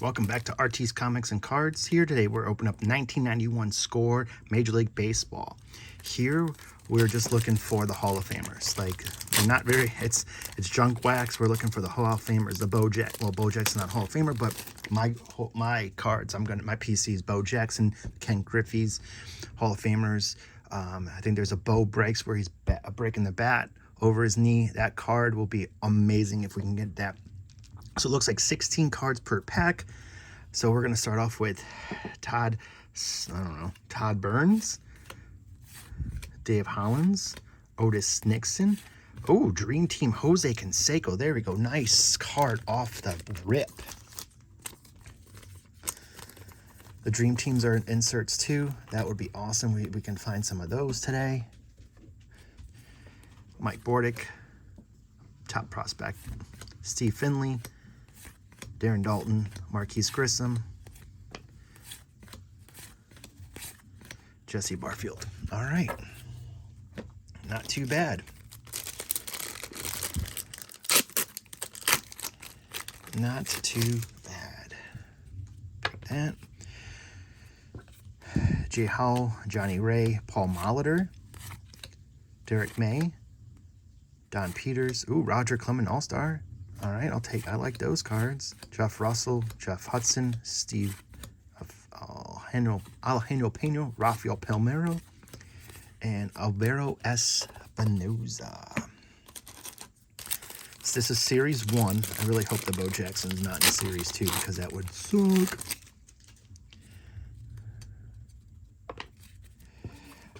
Welcome back to RT's Comics and Cards. Here today we're opening up 1991 Score Major League Baseball. Here we're just looking for the Hall of Famers. Like, we're not very, it's junk wax. We're looking for the Hall of Famers, the Bo Jack. Well, Bo Jackson's not Hall of Famer, but my cards, my PC's Bo Jackson, Ken Griffey's Hall of Famers. I think there's a Bo Breaks where he's breaking the bat over his knee. That card will be amazing if we can get that. So it looks like 16 cards per pack. So we're going to start off with Todd Burns, Dave Hollins, Otis Nixon. Oh, Dream Team Jose Canseco. There we go. Nice card off the rip. The Dream Teams are inserts too. That would be awesome. We can find some of those today. Mike Bordick, top prospect. Steve Finley, Darren Dalton, Marquise Grissom, Jesse Barfield. All right. Not too bad. Not too bad. Pick that. Jay Howell, Johnny Ray, Paul Molitor, Derek May, Don Peters. Ooh, Roger Clemens All-Star. All right, I like those cards. Jeff Russell, Jeff Hudson, Steve Alejandro Pena, Rafael Palmeiro, and Alvaro Espinoza. So this is Series 1. I really hope the Bo Jackson's not in Series 2 because that would suck.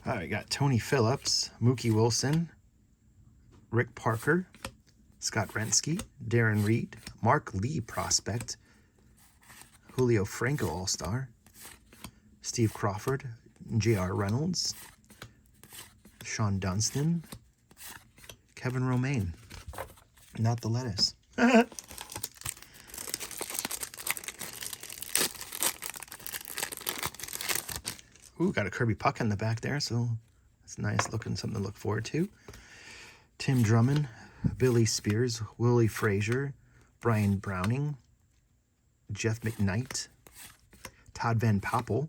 All right, got Tony Phillips, Mookie Wilson, Rick Parker, Scott Rensky, Darren Reed, Mark Lee prospect, Julio Franco All-Star, Steve Crawford, J.R. Reynolds, Sean Dunston, Kevin Romaine. Not the lettuce. Ooh, got a Kirby Puck in the back there, so that's nice looking, something to look forward to. Tim Drummond, Billy Spears, Willie Frazier, Brian Browning, Jeff McKnight, Todd Van Poppel,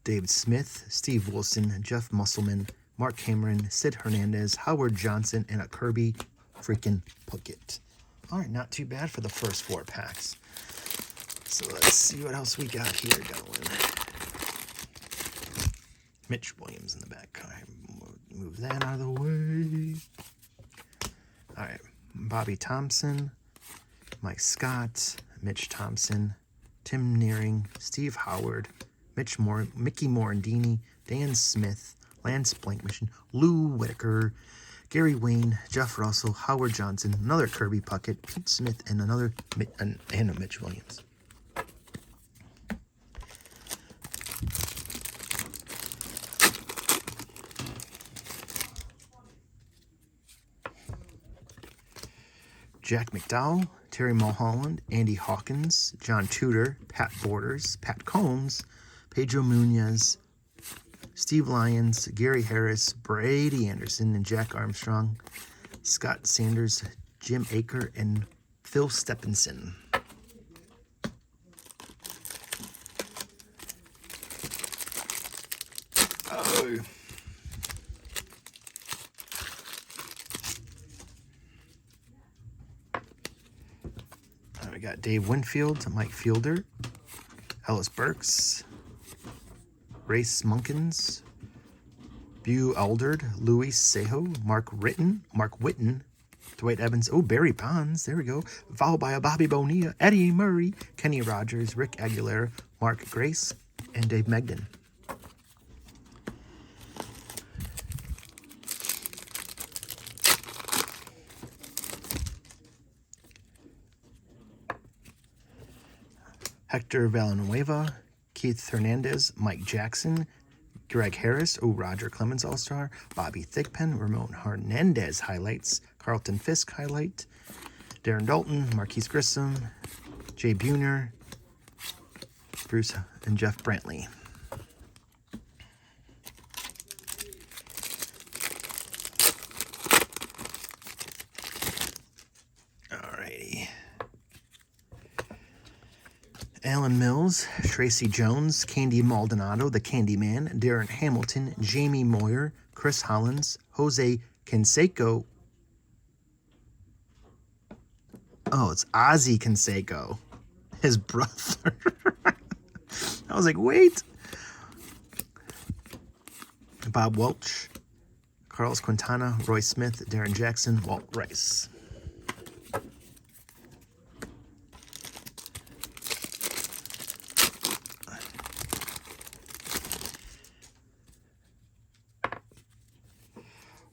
David Smith, Steve Wilson, Jeff Musselman, Mark Cameron, Sid Hernandez, Howard Johnson, and a Kirby freaking Puckett. All right, not too bad for the first 4 packs. So let's see what else we got here going. Mitch Williams in the back. All right, move that out of the way. All right, Bobby Thompson, Mike Scott, Mitch Thompson, Tim Nearing, Steve Howard, Mickey Morandini, Dan Smith, Lance Blankmission, Lou Whitaker, Gary Wayne, Jeff Russell, Howard Johnson, another Kirby Puckett, Pete Smith, and a Mitch Williams. Jack McDowell, Terry Mulholland, Andy Hawkins, John Tudor, Pat Borders, Pat Combs, Pedro Munoz, Steve Lyons, Gary Harris, Brady Anderson, and Jack Armstrong, Scott Sanders, Jim Aker, and Phil Stephenson. Oh. We got Dave Winfield, Mike Fielder, Ellis Burks, Race Munkins, Bew Alderd, Louis Sejo, Mark Whitten, Dwight Evans, oh, Barry Bonds, there we go, followed by a Bobby Bonilla, Eddie Murray, Kenny Rogers, Rick Aguilera, Mark Grace, and Dave Megden. Hector Villanueva, Keith Hernandez, Mike Jackson, Greg Harris, Roger Clemens All-Star, Bobby Thigpen, Ramon Hernandez highlights, Carlton Fisk highlight, Darren Dalton, Marquise Grissom, Jay Buhner, Bruce and Jeff Brantley. Alrighty. Alan Mills, Tracy Jones, Candy Maldonado, the Candyman, Darren Hamilton, Jamie Moyer, Chris Hollins, Jose Canseco. Oh, it's Ozzy Canseco, his brother. I was like, wait. Bob Welch, Carlos Quintana, Roy Smith, Darren Jackson, Walt Rice.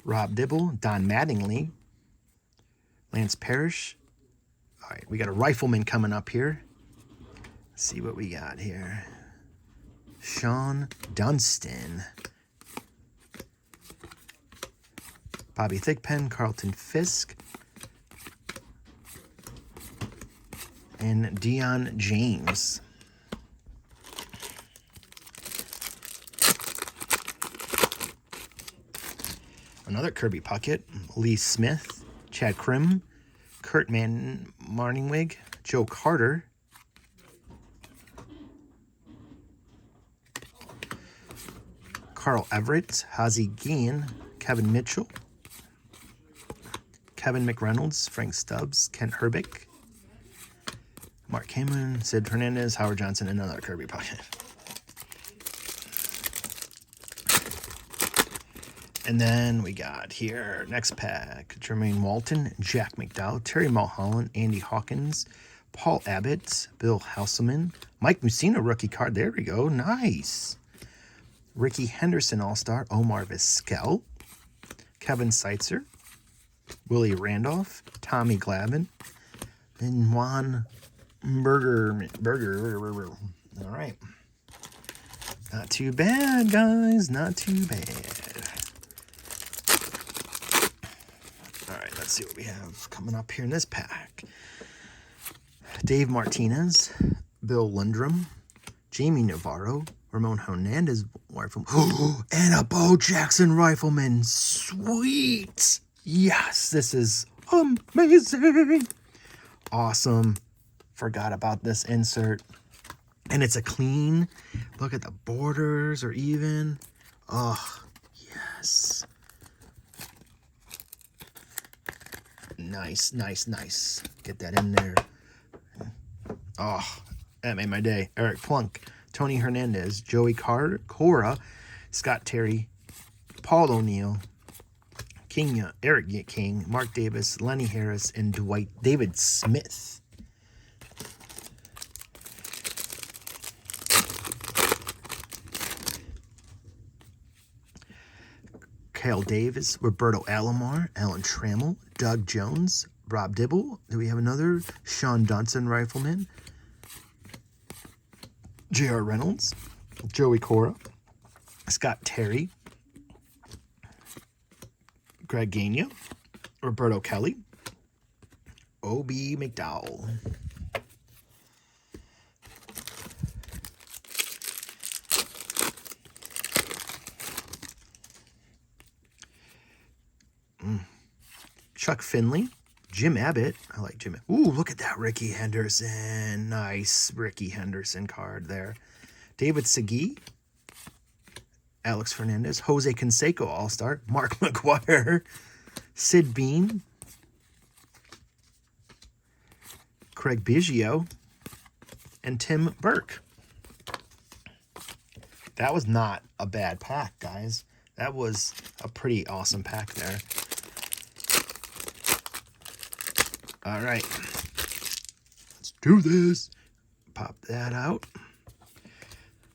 Rob Dibble, Don Mattingly, Lance Parrish. All right, we got a rifleman coming up here. Let's see what we got here. Sean Dunston. Bobby Thigpen, Carlton Fisk, and Dion James. Another Kirby Puckett, Lee Smith, Chad Krim, Kurt Marningwig, Joe Carter, Carl Everett, Hazy Gein, Kevin Mitchell, Kevin McReynolds, Frank Stubbs, Kent Herbick, Mark Heyman, Sid Hernandez, Howard Johnson, and another Kirby Puckett. And then we got here, next pack, Jermaine Walton, Jack McDowell, Terry Mulholland, Andy Hawkins, Paul Abbott, Bill Houseman, Mike Mussina, rookie card. There we go. Nice. Ricky Henderson, All-Star, Omar Vizquel, Kevin Seitzer, Willie Randolph, Tommy Glavine, and Juan Burger. All right. Not too bad, guys. Not too bad. All right, let's see what we have coming up here in this pack. Dave Martinez, Bill Lundrum, Jamie Navarro, Ramon Hernandez, rifleman, and a Bo Jackson rifleman. Sweet. Yes, this is amazing. Awesome. Forgot about this insert. And it's a clean. Look at the borders are even. Oh, yes. Nice, nice, nice. Get that in there. Oh, that made my day. Eric Plunk, Tony Hernandez, Joey Cora, Scott Terry, Paul O'Neill, Eric King, Mark Davis, Lenny Harris, and David Smith. Kyle Davis, Roberto Alomar, Alan Trammell, Doug Jones, Rob Dibble. Do we have another? Sean Dunson, rifleman. J.R. Reynolds, Joey Cora, Scott Terry, Greg Gagne, Roberto Kelly, O.B. McDowell. Chuck Finley, Jim Abbott. I like Jim. Ooh, look at that Ricky Henderson. Nice Ricky Henderson card there. David Segui, Alex Fernandez, Jose Canseco, All-Star, Mark McGuire, Sid Bean, Craig Biggio, and Tim Burke. That was not a bad pack, guys. That was a pretty awesome pack there. All right, let's do this. Pop that out.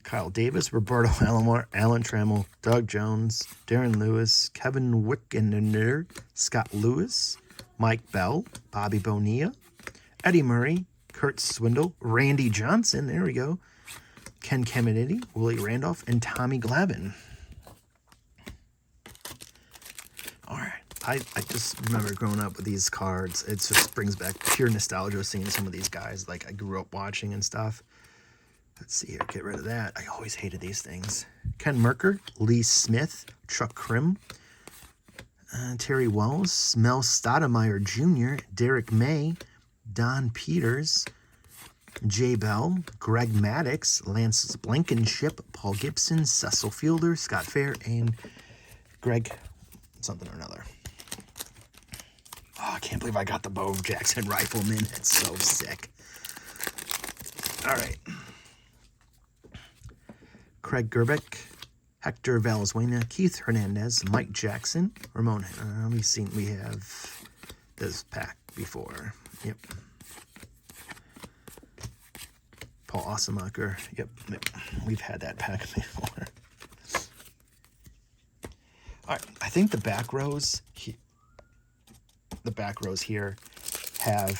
Kyle Davis, Roberto Alomar, Alan Trammell, Doug Jones, Darren Lewis, Kevin Wickener, Scott Lewis, Mike Bell, Bobby Bonilla, Eddie Murray, Kurt Swindle, Randy Johnson, there we go, Ken Caminiti, Willie Randolph, and Tommy Glavine. All right. I just remember growing up with these cards. It just brings back pure nostalgia seeing some of these guys like I grew up watching and stuff. Let's see here. Get rid of that. I always hated these things. Ken Merker, Lee Smith, Chuck Krim, Terry Wells, Mel Stoudemire Jr., Derek May, Don Peters, Jay Bell, Greg Maddux, Lance Blankenship, Paul Gibson, Cecil Fielder, Scott Fair, and Greg something or another. Oh, I can't believe I got the Bo Jackson Rifleman. It's so sick. All right. Craig Gerbeck, Hector Valenzuela, Keith Hernandez, Mike Jackson, Ramon. We have this pack before. Yep. Paul Osemacher. Yep. We've had that pack before. All right. I think the back rows here have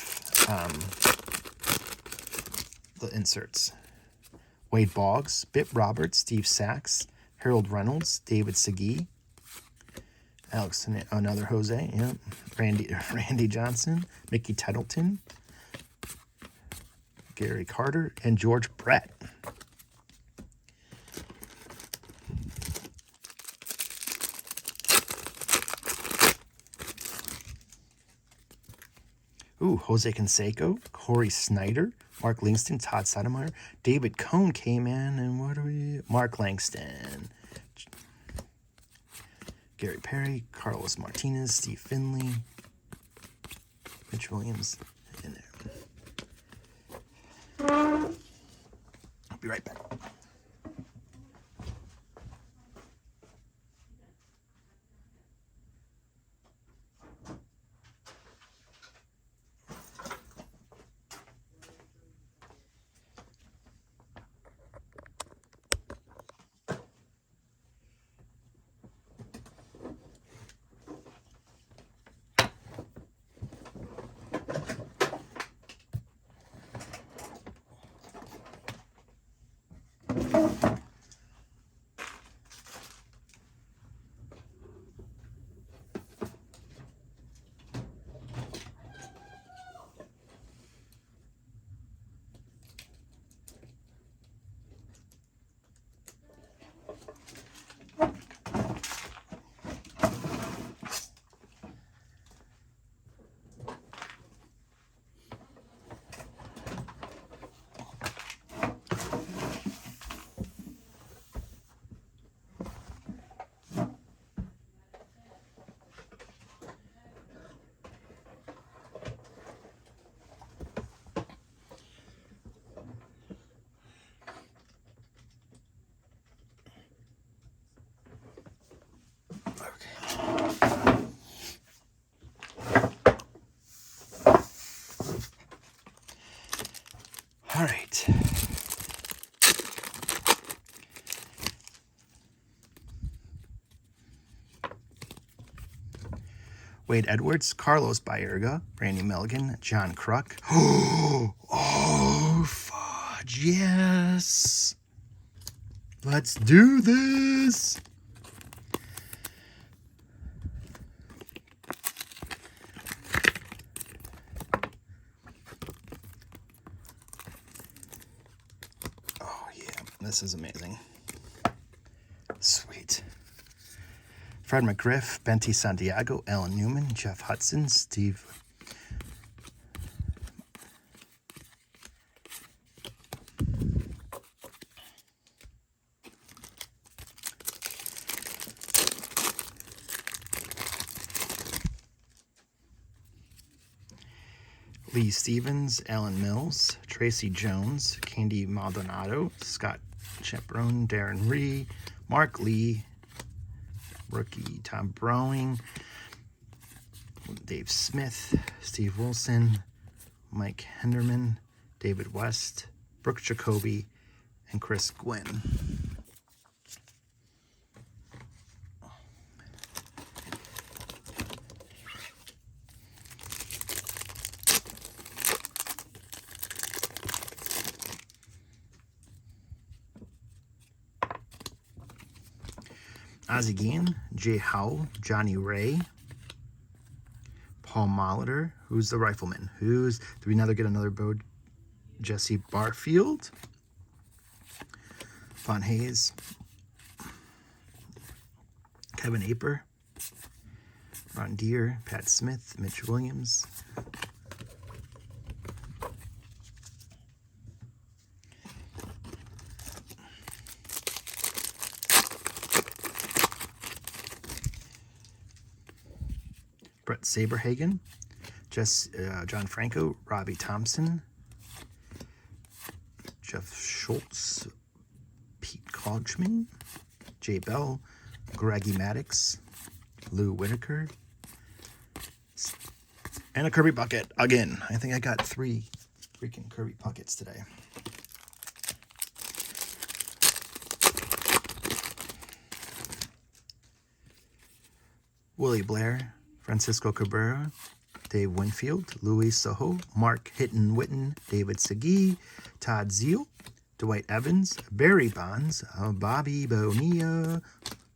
the inserts. Wade Boggs, Bit Roberts, Steve Sachs, Harold Reynolds, David Segui, Alex, another Jose, yeah, Randy Johnson, Mickey Tettleton, Gary Carter, and George Brett. Ooh, Jose Canseco, Corey Snyder, Mark Langston, Todd Sotomayor, David Cohn came in, and Mark Langston, Gary Perry, Carlos Martinez, Steve Finley, Mitch Williams in there. I'll be right back. All right. Wade Edwards, Carlos Baerga, Randy Milligan, John Kruk. Oh, fudge, yes. Let's do this. Oh, yeah, this is amazing. Sweet. Fred McGriff, Benty Santiago, Alan Newman, Jeff Hudson, Steve. Lee Stevens, Alan Mills, Tracy Jones, Candy Maldonado, Scott Chaperone, Darren Ree, Mark Lee, rookie Tom Browning, Dave Smith, Steve Wilson, Mike Henderman, David West, Brooke Jacoby, and Chris Gwynn. Ozzie Guillen, Jay Howell, Johnny Ray, Paul Molitor, who's the rifleman? Do we get another Bo? Jesse Barfield, Von Hayes, Kevin Aper, Ron Deere, Pat Smith, Mitch Williams, Brett Saberhagen, John Franco, Robbie Thompson, Jeff Schultz, Pete Kogman, Jay Bell, Greggy Maddox, Lou Whitaker, and a Kirby bucket again. I think I got 3 freaking Kirby buckets today. Willie Blair, Francisco Cabrera, Dave Winfield, Louis Soho, Mark Hitton-Witten, David Segui, Todd Zeal, Dwight Evans, Barry Bonds, Bobby Bonilla,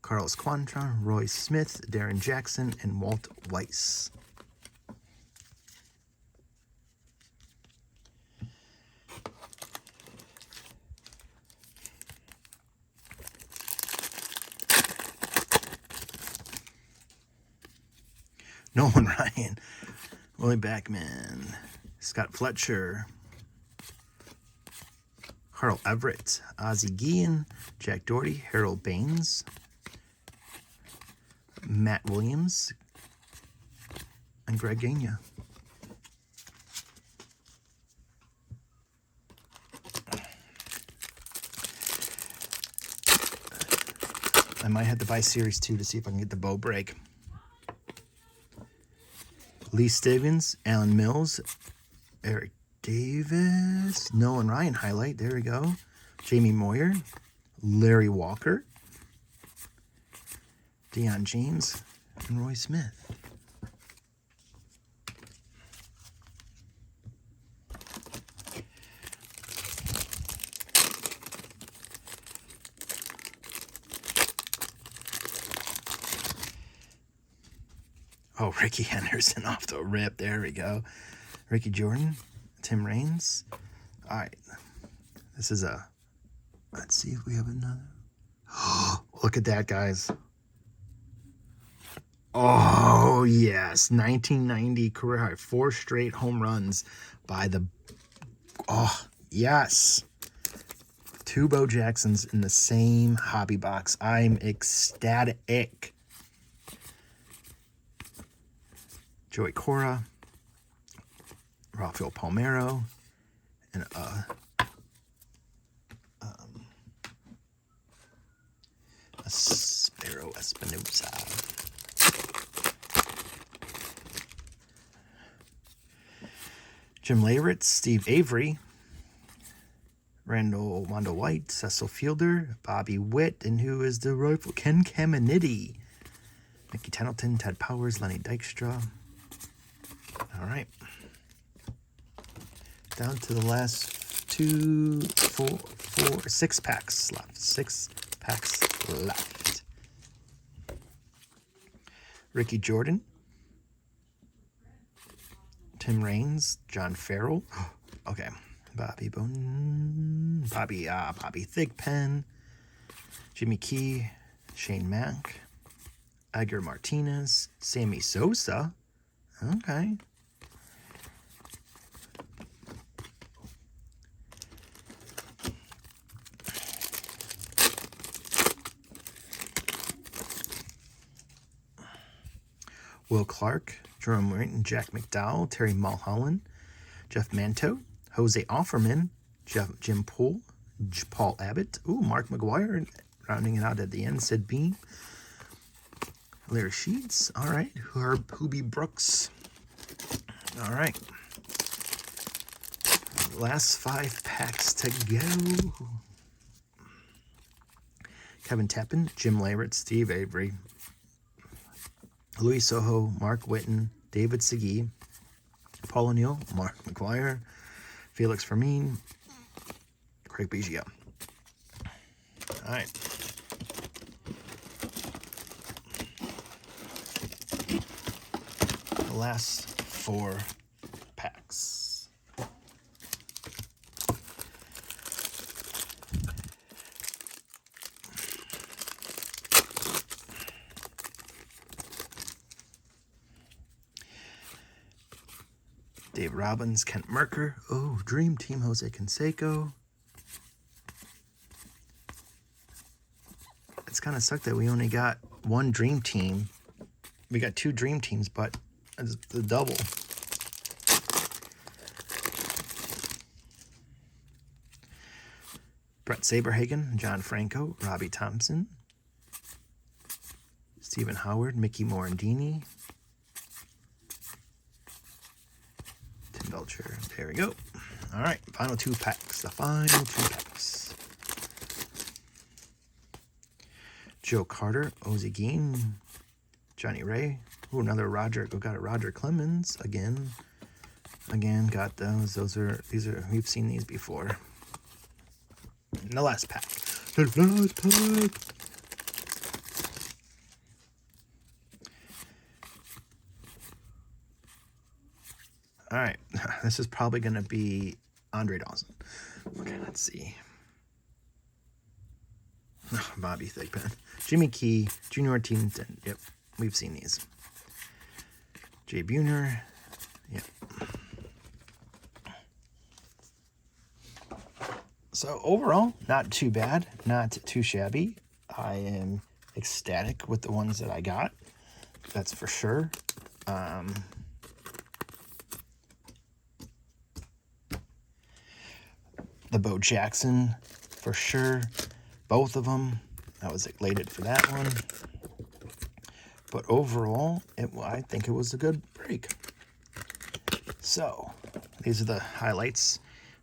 Carlos Quantra, Roy Smith, Darren Jackson, and Walt Weiss. Nolan Ryan, Willie Backman, Scott Fletcher, Carl Everett, Ozzie Guillen, Jack Doherty, Harold Baines, Matt Williams, and Greg Gagne. I might have to buy Series 2 to see if I can get the bow break. Lee Stevens, Alan Mills, Eric Davis, Nolan Ryan highlight, there we go. Jamie Moyer, Larry Walker, Deion James, and Roy Smith. Oh, Ricky Henderson off the rip. There we go. Ricky Jordan, Tim Raines. All right. This is a... Let's see if we have another. Look at that, guys. Oh, yes. 1990 career high. 4 straight home runs by the... Oh, yes. 2 Bo Jacksons in the same hobby box. I'm ecstatic. Joey Cora, Rafael Palmeiro, and Espero Espinosa. Jim Leyritz, Steve Avery, Wando White, Cecil Fielder, Bobby Witt, and who is the rifle? Ken Caminiti, Mickey Tettleton, Ted Powers, Lenny Dykstra. All right. Down to the last 6 packs left. 6 packs left. Ricky Jordan, Tim Raines, John Farrell. Okay. Bobby Thigpen, Jimmy Key, Shane Mack, Edgar Martinez, Sammy Sosa. Okay. Will Clark, Jerome Wright, Jack McDowell, Terry Mulholland, Jeff Manto, Jose Offerman, Jim Poole, Paul Abbott, Mark McGuire, rounding it out at the end, Sid Bean, Larry Sheets, all right, Hoobie Brooks, all right. Last 5 packs to go. Kevin Tappan, Jim Leyritz, Steve Avery, Louis Soho, Mark Witten, David Segui, Paul O'Neill, Mark McGuire, Felix Fermin, Craig Biggio. All right. The last 4 packs. Dave Robbins, Kent Merker. Oh, Dream Team, Jose Canseco. It's kind of sucked that we only got 1 Dream Team. We got 2 Dream Teams, but It's the double. Brett Saberhagen, John Franco, Robbie Thompson, Stephen Howard, Mickey Morandini, Tim Belcher. There we go. All right, final 2 packs. The final 2 packs. Joe Carter, Ozzie Guillen, Johnny Ray. Ooh, another Roger. We got a Roger Clemens again. Again, got those. These are. We've seen these before. And the last pack. The last pack. All right, this is probably going to be Andre Dawson. Okay, let's see. Oh, Bobby Thigpen. Jimmy Key, Junior Ortiz. Yep, we've seen these. Jay Buhner. Yep. So overall, not too bad, not too shabby. I am ecstatic with the ones that I got. That's for sure. The Bo Jackson, for sure. Both of them. I was elated for that one. But overall, I think it was a good break. So, these are the highlights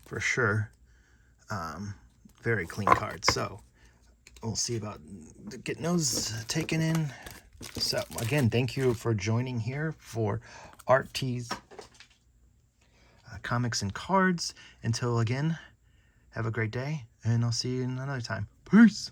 for sure. Very clean cards. So, we'll see about getting those taken in. So, again, thank you for joining here for Art T's Comics and Cards. Until again, have a great day, and I'll see you another time. Peace!